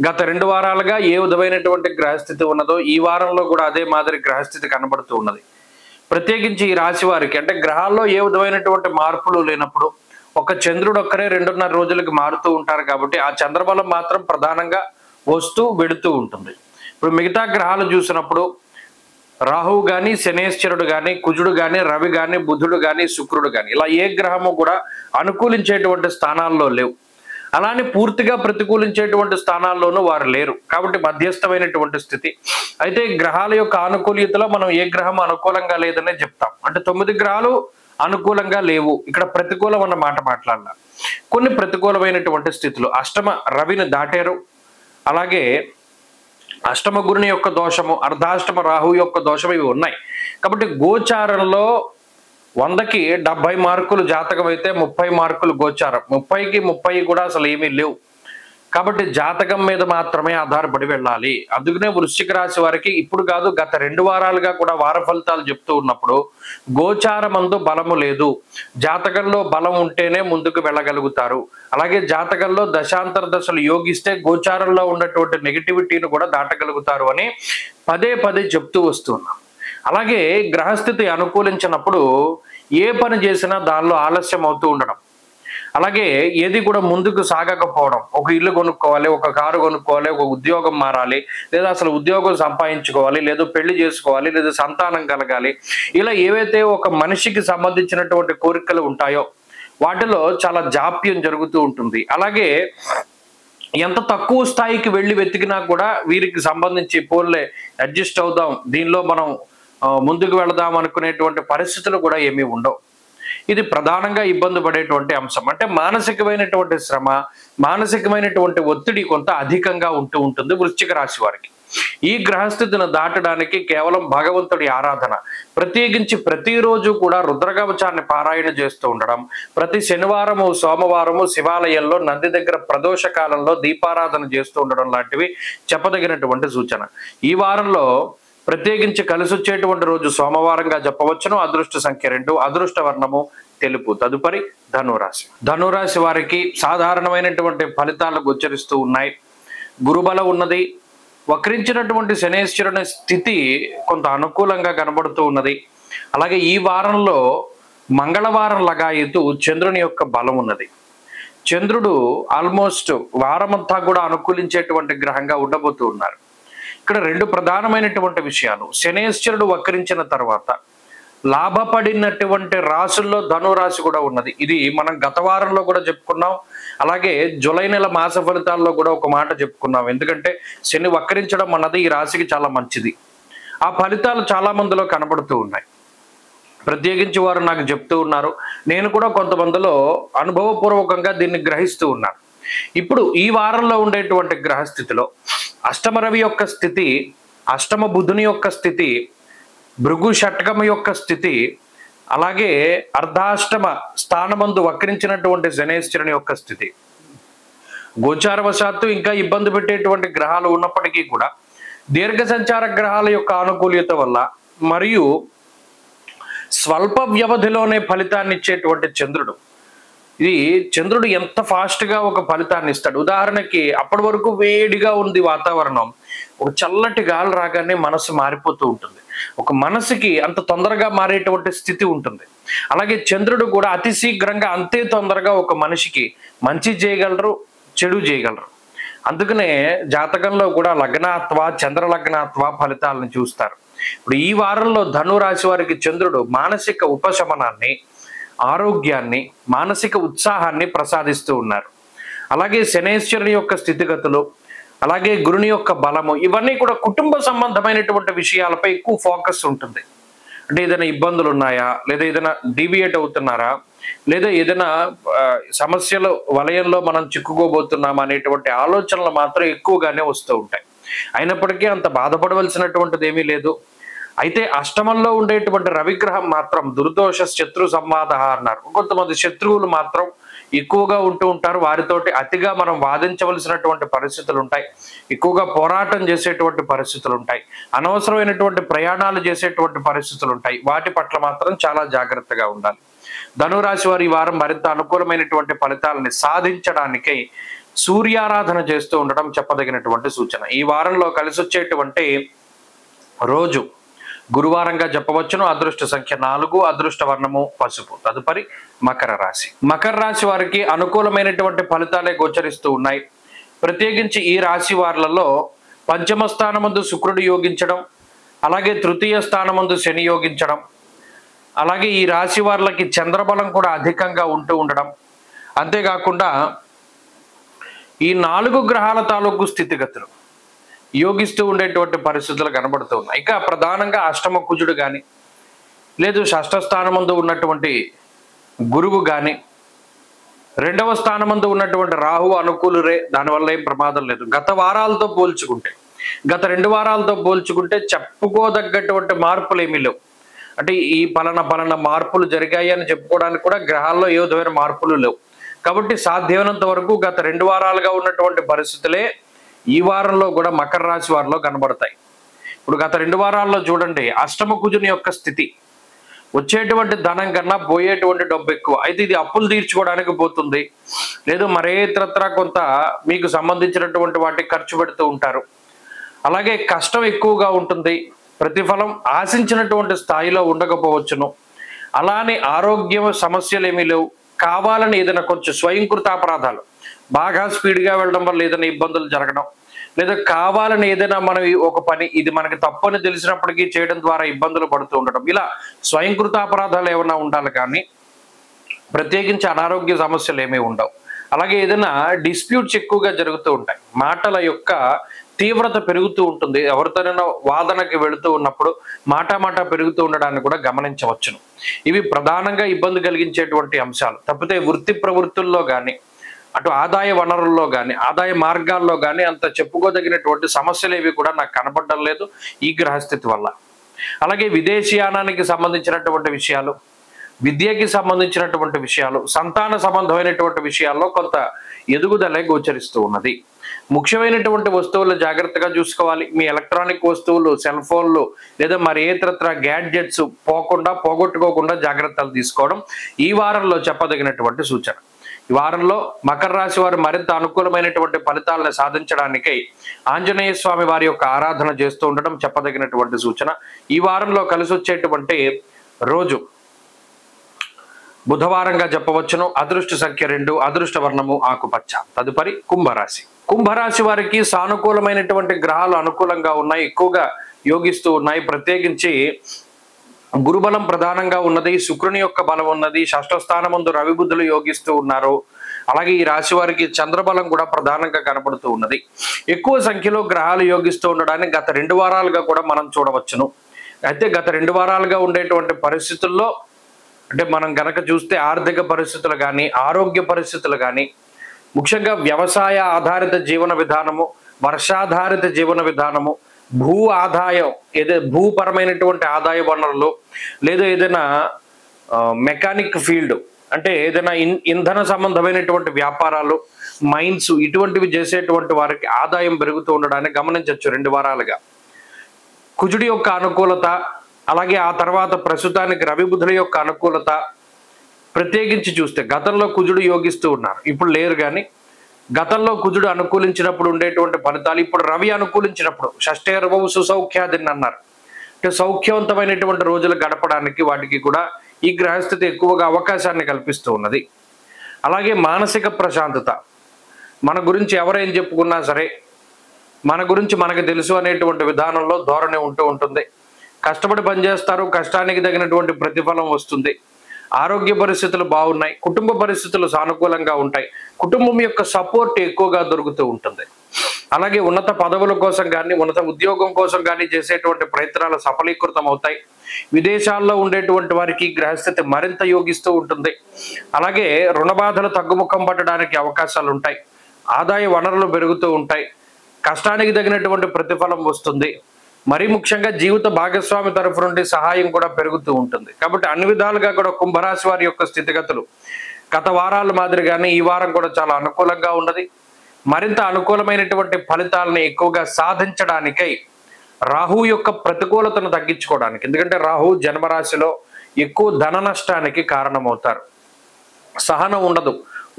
గత 2 వారాలుగా ఏ విధమైనటువంటి గ్రహస్థితి ఉన్నదో ఈ వారంలో కూడా అదే మాదిరి గ్రహస్థితి కనబడుతూ ఉన్నది. ప్రత్యేకించి ఈ రాశి వారికి అంటే గ్రహాల్లో ఏ విధమైనటువంటి మార్పులు లేనప్పుడు ఒక చంద్రుడు ఒక్కరే 2.5 రోజులకి మారుతూ ఉంటారు. కాబట్టి ఆ చంద్రబలం మాత్రం ప్రధానంగా వస్తూ వెడుతూ ఉంటుంది. ఇప్పుడు మిగతా గ్రహాలు చూసినప్పుడు రాహువు కానీ, శనేశ్వరుడు కానీ, కుజుడు కానీ, రవి కానీ, బుధుడు కానీ, శుక్రుడు కానీ ఇలా ఏ గ్రహము కూడా అనుకూలించేటువంటి స్థానాల్లో లేవు. అలానే పూర్తిగా ప్రతికూలించేటువంటి స్థానాల్లోనూ వారు లేరు. కాబట్టి మధ్యస్థమైనటువంటి స్థితి. అయితే గ్రహాల యొక్క ఆనుకూల్యతలో మనం ఏ గ్రహం అనుకూలంగా లేదనే చెప్తాం. అంటే 9 గ్రహాలు అనుకూలంగా లేవు, ఇక్కడ ప్రతికూలం అన్న మాట మాట్లాడాల. కొన్ని ప్రతికూలమైనటువంటి స్థితులు అష్టమ రవిని దాటారు. అలాగే అష్టమ గురుని యొక్క దోషము, అర్ధాష్టమ రాహు యొక్క దోషం ఇవి ఉన్నాయి. కాబట్టి గోచారంలో 100కి 70 మార్కులు జాతకం అయితే 30 మార్కులు గోచారం. 30కి 30 కూడా అసలు ఏమీ లేవు. కాబట్టి జాతకం మీద మాత్రమే ఆధారపడి వెళ్ళాలి. అందుకనే వృశ్చిక రాశి వారికి ఇప్పుడు కాదు గత 2 వారాలుగా కూడా వార ఫలితాలు చెప్తూ ఉన్నప్పుడు గోచారమందు బలము లేదు, జాతకంలో బలం ఉంటేనే ముందుకు వెళ్ళగలుగుతారు. అలాగే జాతకంలో దశాంతర దశలు యోగిస్తే గోచారంలో ఉన్నటువంటి నెగిటివిటీని కూడా దాటగలుగుతారు అని పదే పదే చెప్తూ వస్తున్నాం. అలాగే గ్రహస్థితి అనుకూలించినప్పుడు ఏ పని చేసినా దానిలో ఆలస్యం అవుతూ ఉండడం, అలాగే ఏది కూడా ముందుకు సాగకపోవడం. ఒక ఇల్లు కొనుక్కోవాలి, ఒక కారు కొనుక్కోవాలి, ఒక ఉద్యోగం మారాలి, లేదా అసలు ఉద్యోగం సంపాదించుకోవాలి, లేదా పెళ్లి చేసుకోవాలి, లేదా సంతానం కలగాలి, ఇలా ఏవైతే ఒక మనిషికి సంబంధించినటువంటి కోరికలు ఉంటాయో వాటిలో చాలా జాప్యం జరుగుతూ ఉంటుంది. అలాగే ఎంత తక్కువ స్థాయికి వెళ్ళి వెతికినా కూడా వీరికి సంబంధించి పోన్లే అడ్జస్ట్ అవుదాం, దీనిలో మనం ముందుకు వెళదాం అనుకునేటువంటి పరిస్థితులు కూడా ఏమీ ఉండవు. ఇది ప్రధానంగా ఇబ్బంది పడేటువంటి అంశం. అంటే మానసికమైనటువంటి శ్రమ, మానసికమైనటువంటి ఒత్తిడి కొంత అధికంగా ఉంటూ ఉంటుంది వృశ్చిక రాశి వారికి. ఈ గ్రహస్థితిని దాటడానికి కేవలం భగవంతుడి ఆరాధన, ప్రత్యేకించి ప్రతిరోజు కూడా రుద్రకవచాన్ని పారాయణ చేస్తూ ఉండడం, ప్రతి శనివారము సోమవారము శివాలయంలో నంది దగ్గర ప్రదోష కాలంలో దీపారాధన చేస్తూ ఉండడం లాంటివి చెప్పదగినటువంటి సూచన. ఈ వారంలో ప్రత్యేకించి కలిసి వచ్చేటువంటి రోజు సోమవారంగా చెప్పవచ్చును. అదృష్ట సంఖ్య 2, అదృష్ట వర్ణము తెలుపు. తదుపరి ధనురాశి. ధనురాశి వారికి సాధారణమైనటువంటి ఫలితాలు గోచరిస్తూ ఉన్నాయి. గురుబలం ఉన్నది. వక్రించినటువంటి శనేశ్వరుని స్థితి కొంత అనుకూలంగా కనబడుతూ ఉన్నది. అలాగే ఈ వారంలో మంగళవారం లగాయతు చంద్రుని యొక్క బలం ఉన్నది. చంద్రుడు ఆల్మోస్ట్ వారమంతా కూడా అనుకూలించేటువంటి గ్రహంగా ఉండబోతూ ఉన్నారు. ఇక్కడ 2 ప్రధానమైనటువంటి విషయాలు. శనేశ్వరుడు వక్రించిన తర్వాత లాభపడినటువంటి రాశుల్లో ధనురాశి కూడా ఉన్నది. ఇది మనం గత వారంలో కూడా చెప్పుకున్నాం. అలాగే జూలై నెల మాస ఫలితాల్లో కూడా ఒక మాట చెప్పుకున్నాం. ఎందుకంటే శని వక్రించడం అన్నది ఈ రాశికి చాలా మంచిది. ఆ ఫలితాలు చాలా మందిలో కనబడుతూ ఉన్నాయి. ప్రత్యేకించి వారు నాకు చెప్తూ ఉన్నారు, నేను కూడా కొంతమందిలో అనుభవపూర్వకంగా దీన్ని గ్రహిస్తూ ఉన్నాను. ఇప్పుడు ఈ వారంలో ఉండేటువంటి గ్రహస్థితిలో అష్టమ రవి యొక్క స్థితి, అష్టమ బుధుని యొక్క స్థితి, భృగు షట్కమ యొక్క స్థితి, అలాగే అర్ధాష్టమ స్థానమందు వక్రించినటువంటి శనేశ్వరుని యొక్క స్థితి, గోచారవశాత్తు ఇంకా ఇబ్బంది పెట్టేటువంటి గ్రహాలు ఉన్నప్పటికీ కూడా దీర్ఘ సంచార గ్రహాల యొక్క ఆనుకూల్యత వల్ల మరియు స్వల్ప వ్యవధిలోనే ఫలితాన్ని ఇచ్చేటువంటి చంద్రుడు, ఇది చంద్రుడు ఎంత ఫాస్ట్గా ఒక ఫలితాన్ని ఇస్తాడు. ఉదాహరణకి అప్పటి వరకు వేడిగా ఉంది వాతావరణం, ఒక చల్లటి గాలి రాగానే మనసు మారిపోతూ ఉంటుంది. ఒక మనసుకి అంత తొందరగా మారేటువంటి స్థితి ఉంటుంది. అలాగే చంద్రుడు కూడా అతి శీఘ్రంగా అంతే తొందరగా ఒక మనిషికి మంచి చేయగలరు, చెడు చేయగలరు. అందుకనే జాతకంలో కూడా లగ్నాత్వ చంద్ర లగ్నాత్వ ఫలితాలను చూస్తారు. ఇప్పుడు ఈ వారంలో ధను రాశి వారికి చంద్రుడు మానసిక ఉపశమనాన్ని, ఆరోగ్యాన్ని, మానసిక ఉత్సాహాన్ని ప్రసాదిస్తూ ఉన్నారు. అలాగే శనేశ్వరుని యొక్క స్థితిగతులు, అలాగే గురుని యొక్క బలము, ఇవన్నీ కూడా కుటుంబ సంబంధమైనటువంటి విషయాలపై ఎక్కువ ఫోకస్ ఉంటుంది. అంటే ఏదైనా ఇబ్బందులు ఉన్నాయా, లేదా ఏదైనా డీవియేట్ అవుతున్నారా, లేదా ఏదైనా సమస్యల వలయంలో మనం చిక్కుకోబోతున్నామా అనేటువంటి ఆలోచనలు మాత్రం ఎక్కువగానే వస్తూ ఉంటాయి. అయినప్పటికీ అంత బాధపడవలసినటువంటిది ఏమీ లేదు. అయితే అష్టమంలో ఉండేటువంటి రవిగ్రహం మాత్రం దుర్దోష శత్రు సంవాద అన్నారు. కొంతమంది శత్రువులు మాత్రం ఎక్కువగా ఉంటూ ఉంటారు. వారితోటి అతిగా మనం వాదించవలసినటువంటి పరిస్థితులు ఉంటాయి. ఎక్కువగా పోరాటం చేసేటువంటి పరిస్థితులు ఉంటాయి. అనవసరమైనటువంటి ప్రయాణాలు చేసేటువంటి పరిస్థితులు ఉంటాయి. వాటి పట్ల మాత్రం చాలా జాగ్రత్తగా ఉండాలి. ధనురాశి వారి ఈ వారం మరింత అనుకూలమైనటువంటి ఫలితాలని సాధించడానికై సూర్యారాధన చేస్తూ ఉండడం చెప్పదగినటువంటి సూచన. ఈ వారంలో కలిసి వచ్చేటువంటి రోజు గురువారంగా చెప్పవచ్చును. అదృష్ట సంఖ్య 4, అదృష్ట వర్ణము పసుపు. తదుపరి మకర రాశి. మకర రాశి వారికి అనుకూలమైనటువంటి ఫలితాలే గోచరిస్తూ ఉన్నాయి. ప్రత్యేకించి ఈ రాశి వారులలో పంచమ స్థానమందు శుక్రుడు యోగించడం, అలాగే తృతీయ స్థానమందు శని యోగించడం, అలాగే ఈ రాశి వారులకి చంద్రబలం కూడా అధికంగా ఉంటూ ఉండడం, అంతేకాకుండా ఈ 4 గ్రహాల తాలూకు స్థితిగతులు యోగిస్తూ ఉండేటువంటి పరిస్థితులు కనబడుతూ ఉన్నాయి. ఇక ప్రధానంగా అష్టమ కుజుడు కానీ, లేదు షష్ఠ స్థానమందు ఉన్నటువంటి గురువు కానీ, 2వ స్థానమందు ఉన్నటువంటి రాహు అనుకూలురే, దానివల్ల ఏం ప్రమాదం లేదు. గత వారాలతో పోల్చుకుంటే, గత 2 వారాలతో పోల్చుకుంటే చెప్పుకోదగ్గటువంటి మార్పులు ఏమీ లేవు. అంటే ఈ పలానా మార్పులు జరిగాయి అని చెప్పుకోవడానికి కూడా గ్రహాల్లో ఏ విధమైన మార్పులు లేవు. కాబట్టి సాధ్యమైనంత వరకు గత 2 వారాలుగా ఉన్నటువంటి పరిస్థితులే ఈ వారంలో కూడా మకర రాశి వారిలో కనబడతాయి. ఇప్పుడు గత 2 వారాల్లో చూడండి, అష్టమ కుజుని యొక్క స్థితి, వచ్చేటువంటి ధనం కన్నా పోయేటువంటి డబ్బు ఎక్కువ. అయితే ఇది అప్పులు తీర్చుకోవడానికి పోతుంది, లేదు మరే ఇతరత్ర కొంత మీకు సంబంధించినటువంటి వాటికి ఖర్చు పెడుతూ ఉంటారు. అలాగే కష్టం ఎక్కువగా ఉంటుంది, ప్రతిఫలం ఆశించినటువంటి స్థాయిలో ఉండకపోవచ్చును. అలానే ఆరోగ్య సమస్యలు ఏమీ లేవు. కావాలని ఏదైనా కొంచెం స్వయంకృతాపరాధాలు, బాగా స్పీడ్గా వెళ్ళడం వల్ల ఏదైనా ఇబ్బందులు జరగడం, లేదా కావాలని ఏదైనా మనం ఒక పని ఇది మనకి తప్పని తెలిసినప్పటికీ చేయడం ద్వారా ఇబ్బందులు పడుతూ ఉండడం, ఇలా స్వయంకృతాపరాధాలు ఏమైనా ఉండాలి. కానీ ప్రత్యేకించి అనారోగ్య సమస్యలు ఏమీ ఉండవు. అలాగే ఏదైనా డిస్ప్యూట్స్ ఎక్కువగా జరుగుతూ ఉంటాయి. మాటల యొక్క తీవ్రత పెరుగుతూ ఉంటుంది. ఎవరితోనైనా వాదనకి వెళుతూ ఉన్నప్పుడు మాట పెరుగుతూ ఉండడాన్ని కూడా గమనించవచ్చును. ఇవి ప్రధానంగా ఇబ్బంది కలిగించేటువంటి అంశాలు. తప్పితే వృత్తి ప్రవృత్తుల్లో కానీ, అటు ఆదాయ వనరుల్లో కానీ, ఆదాయ మార్గాల్లో కానీ అంత చెప్పుకోదగినటువంటి సమస్యలు ఏవి కూడా నాకు కనపడడం లేదు ఈ గ్రహస్థితి వల్ల. అలాగే విదేశీయానానికి సంబంధించినటువంటి విషయాలు, విద్యకి సంబంధించినటువంటి విషయాలు, సంతాన సంబంధమైనటువంటి విషయాల్లో కొంత ఎదుగుదలే గోచరిస్తూ ఉన్నది. ముఖ్యమైనటువంటి వస్తువులు జాగ్రత్తగా చూసుకోవాలి. మీ ఎలక్ట్రానిక్ వస్తువులు, సెల్ ఫోన్లు, లేదా మరి ఏతరత్ర గ్యాడ్జెట్స్ పోగొట్టుకోకుండా జాగ్రత్తలు తీసుకోవడం ఈ వారంలో చెప్పదగినటువంటి సూచన. ఈ వారంలో మకర రాశి వారు మరింత అనుకూలమైనటువంటి ఫలితాలను సాధించడానికై ఆంజనేయ స్వామి వారి యొక్క ఆరాధన చేస్తూ ఉండడం చెప్పదగినటువంటి సూచన. ఈ వారంలో కలిసి వచ్చేటువంటి రోజు బుధవారంగా చెప్పవచ్చును. అదృష్ట సంఖ్య 2, అదృష్ట వర్ణము ఆకుపచ్చ. తదుపరి కుంభరాశి. కుంభరాశి వారికి సానుకూలమైనటువంటి గ్రహాలు అనుకూలంగా ఉన్నాయి, ఎక్కువగా యోగిస్తూ ఉన్నాయి. ప్రత్యేకించి గురుబలం ప్రధానంగా ఉన్నది, శుక్రుని యొక్క బలం ఉన్నది, షష్ఠ స్థానమందు రవి బుద్ధులు యోగిస్తూ ఉన్నారు. అలాగే ఈ రాశి వారికి చంద్రబలం కూడా ప్రధానంగా కనబడుతూ ఉన్నది. ఎక్కువ సంఖ్యలో గ్రహాలు యోగిస్తూ ఉండడాన్ని గత 2 వారాలుగా కూడా మనం చూడవచ్చును. అయితే గత 2 వారాలుగా ఉండేటువంటి పరిస్థితుల్లో, అంటే మనం గనక చూస్తే ఆర్థిక పరిస్థితులు కానీ, ఆరోగ్య పరిస్థితులు కానీ, ముఖ్యంగా వ్యవసాయ ఆధారిత జీవన విధానము, వర్షాధారిత జీవన విధానము, భూ ఆదాయం, భూపరమైనటువంటి ఆదాయ వనరులు, లేదా ఏదైనా మెకానిక్ ఫీల్డ్, అంటే ఏదైనా ఇంధన సంబంధమైనటువంటి వ్యాపారాలు, మైన్స్, ఇటువంటివి చేసేటువంటి వారికి ఆదాయం పెరుగుతూ ఉండడాన్ని గమనించవచ్చు 2 వారాలుగా. కుజుడి యొక్క అనుకూలత, అలాగే ఆ తర్వాత ప్రస్తుతానికి రవి బుధుల యొక్క అనుకూలత, ప్రత్యేకించి చూస్తే గతంలో కుజుడు యోగిస్తూ ఉన్నారు, ఇప్పుడు లేరు. కానీ గతంలో కుజుడు అనుకూలించినప్పుడు ఉండేటువంటి ఫలితాలు ఇప్పుడు రవి అనుకూలించినప్పుడు షష్ఠేర్వవు సుసౌఖ్యాదిని అన్నారు. అంటే సౌఖ్యవంతమైనటువంటి రోజులు గడపడానికి వాటికి కూడా ఈ గ్రహస్థితి ఎక్కువగా అవకాశాన్ని కల్పిస్తూ ఉన్నది. అలాగే మానసిక ప్రశాంతత, మన గురించి ఎవరేం చెప్పుకున్నా సరే మన గురించి మనకు తెలుసు అనేటువంటి విధానంలో ధోరణి ఉంటూ ఉంటుంది. కష్టపడి పనిచేస్తారు, కష్టానికి తగినటువంటి ప్రతిఫలం వస్తుంది. ఆరోగ్య పరిస్థితులు బాగున్నాయి, కుటుంబ పరిస్థితులు సానుకూలంగా ఉంటాయి, కుటుంబం యొక్క సపోర్ట్ ఎక్కువగా దొరుకుతూ ఉంటుంది. అలాగే ఉన్నత పదవుల కోసం కానీ ఉన్నత ఉద్యోగం కోసం కానీ చేసేటువంటి ప్రయత్నాలు సఫలీకృతం అవుతాయి. విదేశాల్లో ఉండేటువంటి వారికి గ్రహస్థితి మరింత యోగిస్తూ ఉంటుంది. అలాగే రుణ బాధలు తగ్గుముఖం పట్టడానికి అవకాశాలు ఉంటాయి. ఆదాయ వనరులు పెరుగుతూ ఉంటాయి. కష్టానికి తగినటువంటి ప్రతిఫలం వస్తుంది. మరీ ముఖ్యంగా జీవిత భాగస్వామి తరఫు నుండి సహాయం కూడా పెరుగుతూ ఉంటుంది. కాబట్టి అన్ని విధాలుగా కూడా కుంభరాశి వారి యొక్క స్థితిగతులు గత వారాల మాదిరిగానే ఈ వారం కూడా చాలా అనుకూలంగా ఉన్నది. మరింత అనుకూలమైనటువంటి ఫలితాలను ఎక్కువగా సాధించడానికై రాహు యొక్క ప్రతికూలతను తగ్గించుకోవడానికి, ఎందుకంటే రాహు జన్మరాశిలో ఎక్కువ ధన నష్టానికి కారణమవుతారు. సహనం ఉండదు,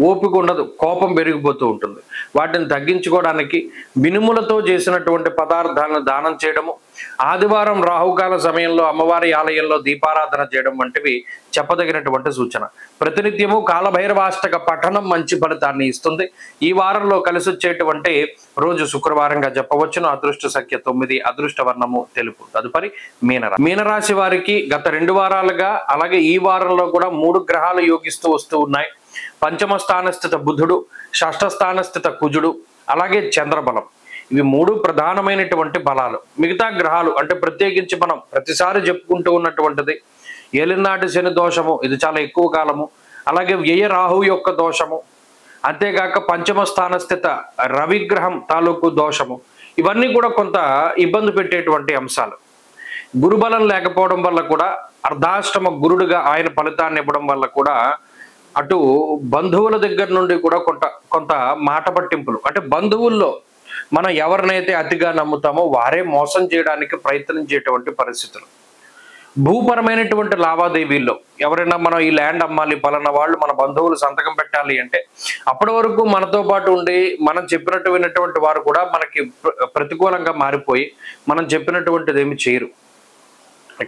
ఓపిక ఉండదు, కోపం పెరిగిపోతూ ఉంటుంది. వాటిని తగ్గించుకోవడానికి మినుములతో చేసినటువంటి పదార్థాలను దానం చేయడము, ఆదివారం రాహుకాల సమయంలో అమ్మవారి ఆలయంలో దీపారాధన చేయడం వంటివి చెప్పదగినటువంటి సూచన. ప్రతినిత్యము కాలభైరవాష్టక పఠనం మంచి ఫలితాన్ని ఇస్తుంది. ఈ వారంలో కలిసి వచ్చేటువంటి రోజు శుక్రవారంగా చెప్పవచ్చును. అదృష్ట సంఖ్య 9, అదృష్ట వర్ణము తెలుపు. తదుపరి మీనరాశి వారికి గత 2 వారాలుగా అలాగే ఈ వారంలో కూడా 3 గ్రహాలు యోగిస్తూ వస్తూ ఉన్నాయి. పంచమ స్థానస్థిత బుధుడు, షష్ఠ స్థానస్థిత కుజుడు, అలాగే చంద్రబలం. ఇవి 3 ప్రధానమైనటువంటి బలాలు. మిగతా గ్రహాలు అంటే ప్రత్యేకించి మనం ప్రతిసారి చెప్పుకుంటూ ఉన్నటువంటిది ఏలినాటి శని దోషము, ఇది చాలా ఎక్కువ కాలము. అలాగే వ్యయ రాహు యొక్క దోషము, అంతేగాక పంచమ స్థానస్థిత రవిగ్రహం తాలూకు దోషము, ఇవన్నీ కూడా కొంత ఇబ్బంది పెట్టేటువంటి అంశాలు. గురుబలం లేకపోవడం వల్ల కూడా, అర్ధాష్టమ గురుడుగా ఆయన ఫలితాన్ని ఇవ్వడం వల్ల కూడా అటు బంధువుల దగ్గర నుండి కూడా కొంత మాట పట్టింపులు, అంటే బంధువుల్లో మనం ఎవరినైతే అతిగా నమ్ముతామో వారే మోసం చేయడానికి ప్రయత్నించేటువంటి పరిస్థితులు. భూపరమైనటువంటి లావాదేవీల్లో ఎవరైనా మనం ఈ ల్యాండ్ అమ్మాలి, పలానా వాళ్ళు మన బంధువులు సంతకం పెట్టాలి అంటే అప్పటి వరకు మనతో పాటు ఉండి మనం చెప్పినట్టు విన్నటువంటి వారు కూడా మనకి ప్రతికూలంగా మారిపోయి మనం చెప్పినటువంటిది ఏమి చేయరు.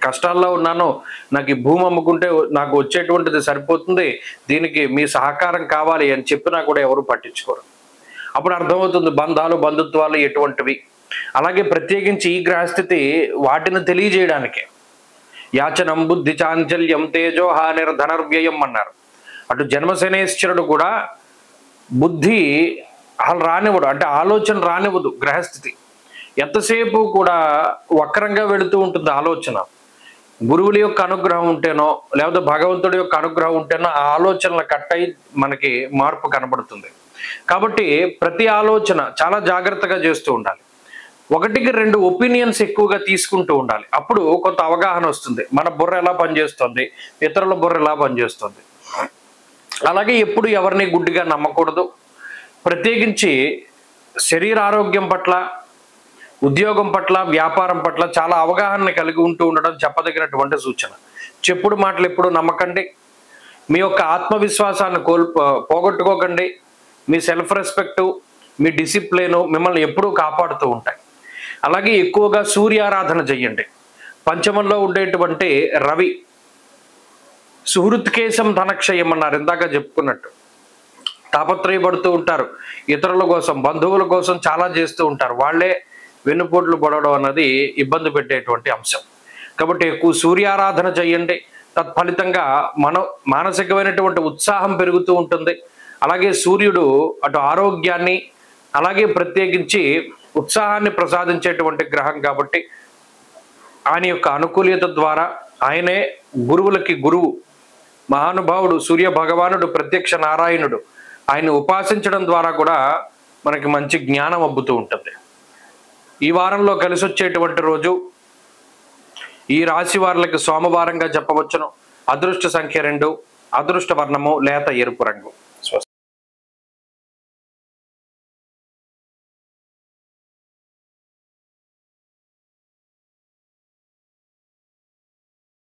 కష్టాల్లో ఉన్నాను, నాకు ఈ భూమి అమ్ముకుంటే నాకు వచ్చేటువంటిది సరిపోతుంది, దీనికి మీ సహకారం కావాలి అని చెప్పినా కూడా ఎవరు పట్టించుకోరు. అప్పుడు అర్థమవుతుంది బంధాలు బంధుత్వాలు ఎటువంటివి. అలాగే ప్రత్యేకించి ఈ గ్రహస్థితి వాటిని తెలియజేయడానికే. యాచనం బుద్ధి చాంచల్యం తేజోహానిర్ ధనర్వ్యయం అన్నారు. అటు జన్మశనేశ్వరుడు కూడా బుద్ధి రానివ్వడు, అంటే ఆలోచన రానివ్వదు గ్రహస్థితి. ఎంతసేపు కూడా వక్రంగా వెళుతూ ఉంటుంది ఆలోచన. గురువుల యొక్క అనుగ్రహం ఉంటేనో లేకపోతే భగవంతుడి యొక్క అనుగ్రహం ఉంటేనో ఆ ఆలోచనలు కట్టయి మనకి మార్పు కనబడుతుంది. కాబట్టి ప్రతి ఆలోచన చాలా జాగ్రత్తగా చేస్తూ ఉండాలి. 1-2 ఒపీనియన్స్ ఎక్కువగా తీసుకుంటూ ఉండాలి. అప్పుడు కొంత అవగాహన వస్తుంది, మన బుర్ర ఎలా పనిచేస్తుంది, ఇతరుల బుర్ర ఎలా పనిచేస్తుంది. అలాగే ఎప్పుడు ఎవరిని గుడ్డిగా నమ్మకూడదు. ప్రత్యేకించి శరీర ఆరోగ్యం పట్ల, ఉద్యోగం పట్ల, వ్యాపారం పట్ల చాలా అవగాహన కలిగి ఉంటూ ఉండడం చెప్పదగినటువంటి సూచన. చెప్పుడు మాటలు ఎప్పుడు నమ్మకండి. మీ యొక్క ఆత్మవిశ్వాసాన్ని పోగొట్టుకోకండి. మీ సెల్ఫ్ రెస్పెక్టు, మీ డిసిప్లిన్ మిమ్మల్ని ఎప్పుడూ కాపాడుతూ ఉంటాయి. అలాగే ఎక్కువగా సూర్యారాధన చెయ్యండి. పంచమంలో ఉండేటువంటి రవి సుహృత్కేశం ధనక్షయం అన్నారు, ఇందాక చెప్పుకున్నట్టు. తాపత్రయపడుతూ ఉంటారు, ఇతరుల కోసం బంధువుల కోసం చాలా చేస్తూ ఉంటారు. వాళ్ళే వెన్నుపోట్లు పడడం అన్నది ఇబ్బంది పెట్టేటువంటి అంశం. కాబట్టి ఎక్కువ సూర్యారాధన చేయండి. తత్ఫలితంగా మానసికమైనటువంటి ఉత్సాహం పెరుగుతూ ఉంటుంది. అలాగే సూర్యుడు అటు ఆరోగ్యాన్ని అలాగే ప్రత్యేకించి ఉత్సాహాన్ని ప్రసాదించేటువంటి గ్రహం కాబట్టి ఆయన యొక్క అనుకూల్యత ద్వారా ఆయనే గురువులకి గురువు, మహానుభావుడు సూర్య భగవానుడు, ప్రత్యక్ష నారాయణుడు. ఆయన ఉపాసించడం ద్వారా కూడా మనకి మంచి జ్ఞానం అబ్బుతూ ఉంటుంది. ఈ వారంలో కలిసి వచ్చేటువంటి రోజు ఈ రాశి వారులకి సోమవారంగా చెప్పవచ్చును. అదృష్ట సంఖ్య 2, అదృష్ట వర్ణము లేత ఎరుపు రంగు.